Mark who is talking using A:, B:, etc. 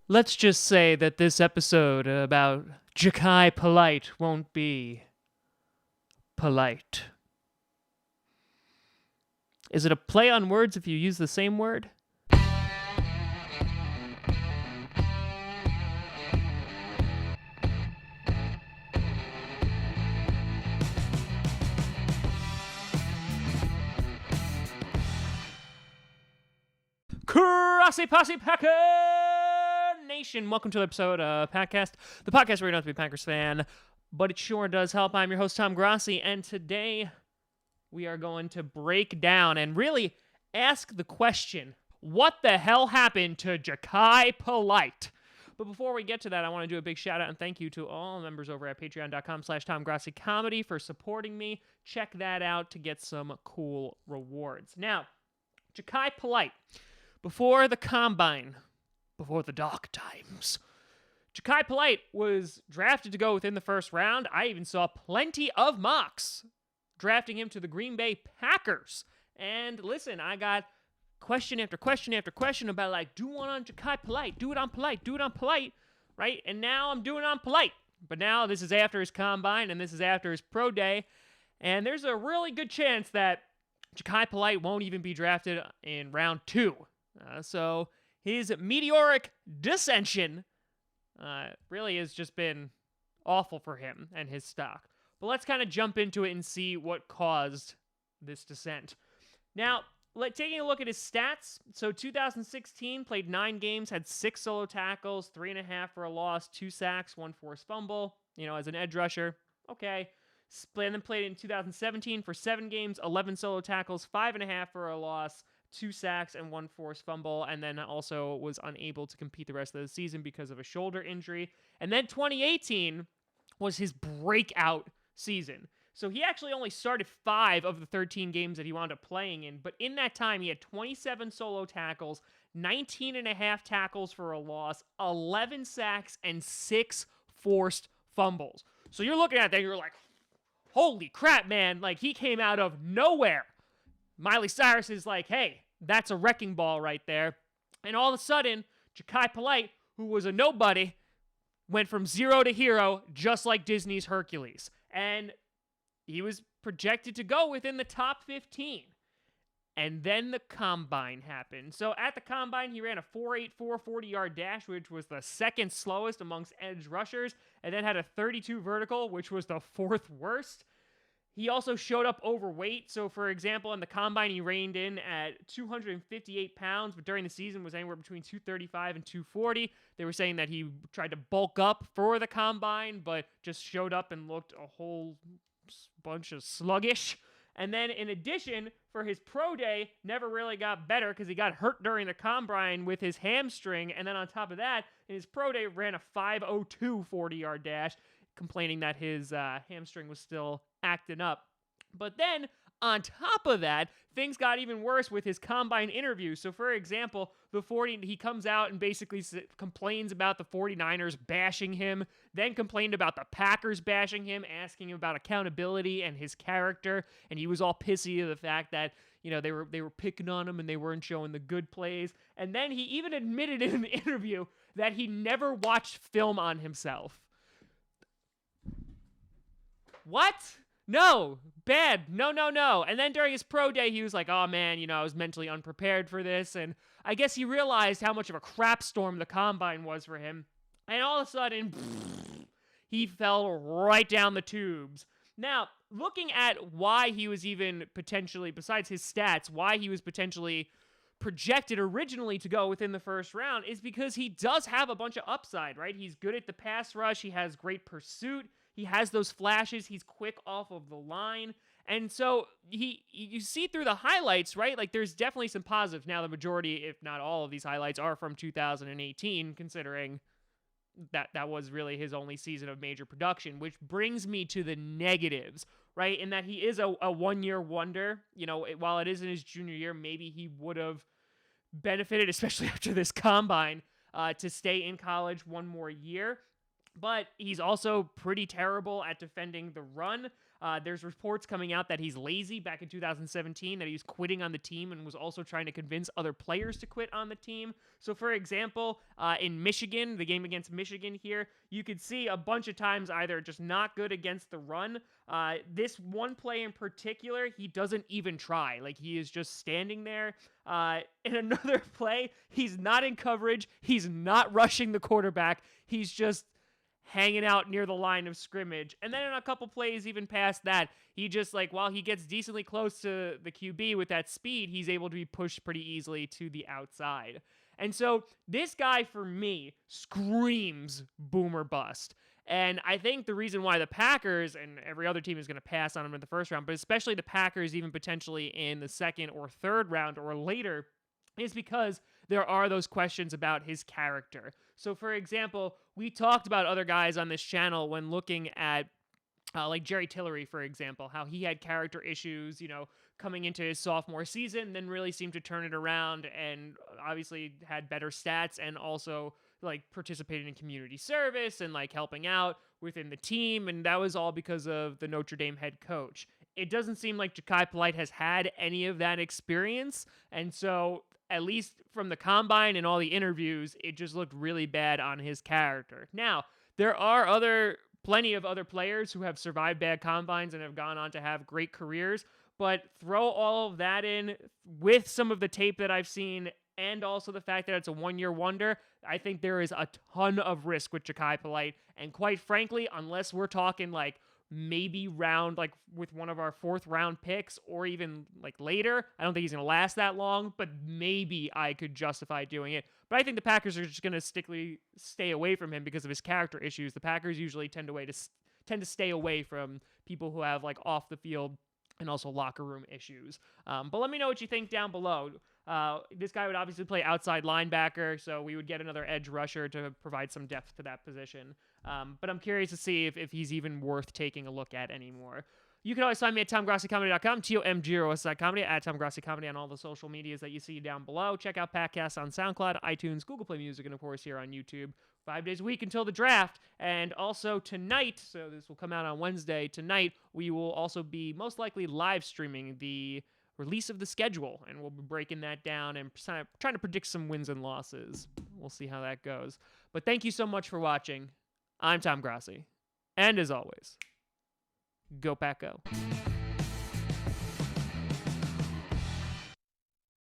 A: Let's just say that this episode about Jachai Polite won't be polite. Is it a play on words if you use the same word? Grossi Posse Packer Nation, welcome to the episode of Packcast, the podcast where you don't have to be a Packers fan, but it sure does help. I'm your host, Tom Grossi, and today we are going to break down and really ask the question, what the hell happened to Jachai Polite? But before we get to that, I want to do a big shout out and thank you to all members over at patreon.com/TomGrossiComedy for supporting me. Check that out to get some cool rewards. Now, Jachai Polite. Before the combine, before the dark times, Jachai Polite was drafted to go within the first round. I even saw plenty of mocks drafting him to the Green Bay Packers. And listen, I got question after question after question about, like, do one on Jachai Polite, do it on Polite, do it on Polite, right? And now I'm doing it on Polite. But now this is after his combine, and this is after his pro day. And there's a really good chance that Jachai Polite won't even be drafted in round 2. So his meteoric descension really has just been awful for him and his stock. But let's kind of jump into it and see what caused this descent. Now, taking a look at his stats. So 2016, played 9 games, had 6 solo tackles, 3.5 for a loss, 2 sacks, 1 forced fumble, as an edge rusher. Okay. And then played in 2017 for 7 games, 11 solo tackles, 5.5 for a loss, 2 sacks, and 1 forced fumble, and then also was unable to compete the rest of the season because of a shoulder injury. And then 2018 was his breakout season. So he actually only started 5 of the 13 games that he wound up playing in, but in that time he had 27 solo tackles, 19.5 tackles for a loss, 11 sacks, and 6 forced fumbles. So you're looking at that, you're like, holy crap, man, like, he came out of nowhere. Miley Cyrus is like, hey, that's a wrecking ball right there. And all of a sudden, Jachai Polite, who was a nobody, went from 0 to hero, just like Disney's Hercules. And he was projected to go within the top 15. And then the combine happened. So at the combine, he ran a 4.84 40-yard dash, which was the second slowest amongst edge rushers, and then had a 32 vertical, which was the 4th worst. He also showed up overweight. So, for example, in the combine, he reined in at 258 pounds, but during the season was anywhere between 235 and 240. They were saying that he tried to bulk up for the combine, but just showed up and looked a whole bunch of sluggish. And then, in addition, for his pro day, never really got better because he got hurt during the combine with his hamstring. And then on top of that, in his pro day, ran a 5.02 40-yard dash, complaining that his hamstring was still acting up. But then, on top of that, things got even worse with his combine interview. So, for example, he comes out and basically complains about the 49ers bashing him, then complained about the Packers bashing him, asking him about accountability and his character, and he was all pissy of the fact that, they were picking on him and they weren't showing the good plays. And then he even admitted in an interview that he never watched film on himself. What? No, bad. No. And then during his pro day, he was like, oh man, I was mentally unprepared for this. And I guess he realized how much of a crap storm the combine was for him. And all of a sudden, he fell right down the tubes. Now, looking at why he was even potentially, besides his stats, why he was potentially projected originally to go within the first round is because he does have a bunch of upside, right? He's good at the pass rush. He has great pursuit. He has those flashes. He's quick off of the line. And so you see through the highlights, right? Like, there's definitely some positives. Now, the majority, if not all of these highlights, are from 2018, considering that was really his only season of major production, which brings me to the negatives, right? In that he is a one-year wonder. While it is in his junior year, maybe he would have benefited, especially after this combine, to stay in college one more year. But he's also pretty terrible at defending the run. There's reports coming out that he's lazy back in 2017, that he's quitting on the team and was also trying to convince other players to quit on the team. So, for example, in Michigan, the game against Michigan here, you could see a bunch of times either just not good against the run. This one play in particular, he doesn't even try. Like, he is just standing there. In another play, he's not in coverage. He's not rushing the quarterback. He's just hanging out near the line of scrimmage. And then in a couple plays even past that, he just, like, while he gets decently close to the QB with that speed, he's able to be pushed pretty easily to the outside. And so this guy, for me, screams boomer bust. And I think the reason why the Packers and every other team is going to pass on him in the first round, but especially the Packers even potentially in the second or third round or later, is because there are those questions about his character. So, for example, we talked about other guys on this channel when looking at like Jerry Tillery, for example, how he had character issues, coming into his sophomore season, then really seemed to turn it around and obviously had better stats and also like participated in community service and like helping out within the team. And that was all because of the Notre Dame head coach. It doesn't seem like Jachai Polite has had any of that experience. And so, at least from the combine and all the interviews, it just looked really bad on his character. Now, there are plenty of other players who have survived bad combines and have gone on to have great careers, but throw all of that in with some of the tape that I've seen and also the fact that it's a one-year wonder, I think there is a ton of risk with Jachai Polite. And quite frankly, unless we're talking like maybe round, like with one of our fourth round picks or even like later, I don't think he's going to last that long, but maybe I could justify doing it. But I think the Packers are just going to strictly stay away from him because of his character issues. The Packers usually tend to stay away from people who have like off the field and also locker room issues. But let me know what you think down below. This guy would obviously play outside linebacker, so we would get another edge rusher to provide some depth to that position. But I'm curious to see if he's even worth taking a look at anymore. You can always find me at TomGrossiComedy.com, TomGrossiComedy, at TomGrossiComedy on all the social medias that you see down below. Check out Patcast on SoundCloud, iTunes, Google Play Music, and of course here on YouTube. 5 days a week until the draft. And also tonight, so this will come out on Wednesday, tonight we will also be most likely live streaming the release of the schedule, and we'll be breaking that down and trying to predict some wins and losses. We'll see how that goes. But thank you so much for watching. I'm Tom Grossi. And as always, go Pack Go.